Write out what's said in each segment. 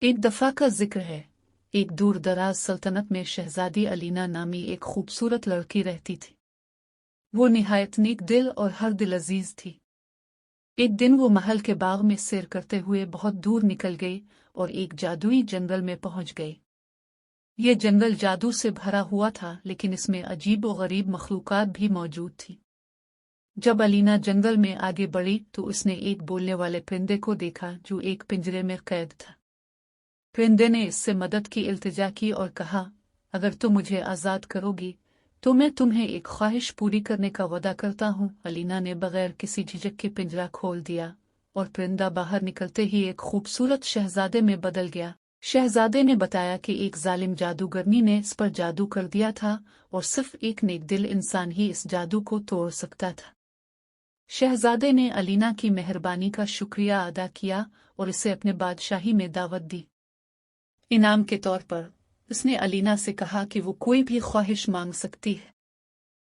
एक दफा का जिक्र है। एक दूर दराज सल्तनत में शहजादी अलीना नामी एक खूबसूरत लड़की रहती थी। वो निहायत नेक दिल और हर दिल अजीज थी। एक दिन वो महल के बाग में सैर करते हुए बहुत दूर निकल गई और एक जादुई जंगल में पहुंच गई। ये जंगल जादू से भरा हुआ था, लेकिन इसमें अजीब और गरीब मखलूकात भी मौजूद थी। जब अलीना जंगल में आगे बढ़ी तो उसने एक बोलने वाले परिंदे को देखा जो एक पिंजरे में कैद था। परिंदे ने इससे मदद की इल्तिजा की और कहा, अगर तुम मुझे आज़ाद करोगी तो मैं तुम्हें एक ख्वाहिश पूरी करने का वादा करता हूँ। अलीना ने बगैर किसी झिझक के पिंजरा खोल दिया और परिंदा बाहर निकलते ही एक खूबसूरत शहजादे में बदल गया। शहजादे ने बताया कि एक जालिम जादूगरनी ने इस पर जादू कर दिया था और सिर्फ एक नेक दिल इंसान ही इस जादू को तोड़ सकता था। शहजादे ने अलीना की मेहरबानी का शुक्रिया अदा किया और इसे अपने बादशाही में दावत दी। इनाम के तौर पर उसने अलीना से कहा कि वो कोई भी ख्वाहिश मांग सकती है।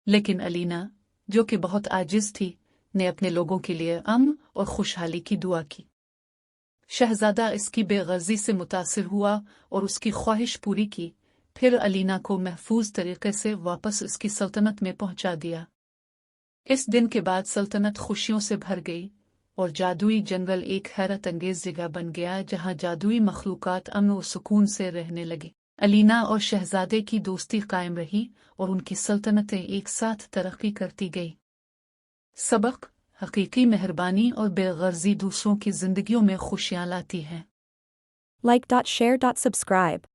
लेकिन अलीना, जो कि बहुत आजिज थी, ने अपने लोगों के लिए अमन और खुशहाली की दुआ की। शहजादा इसकी बेगर्जी से मुतासिर हुआ और उसकी ख्वाहिश पूरी की। फिर अलीना को महफूज तरीके से वापस उसकी सल्तनत में पहुंचा दिया। इस दिन के बाद सल्तनत खुशियों से भर गई और जादुई जंगल एक हैरत अंगेज जगह बन गया जहां जादुई मखलूकात अमन और सुकून से रहने लगी। अलीना और शहजादे की दोस्ती कायम रही और उनकी सल्तनतें एक साथ तरक्की करती गई। सबक: हकीकी मेहरबानी और बेगर्जी दूसरों की जिंदगियों में खुशियां लाती है। Like. Share. Subscribe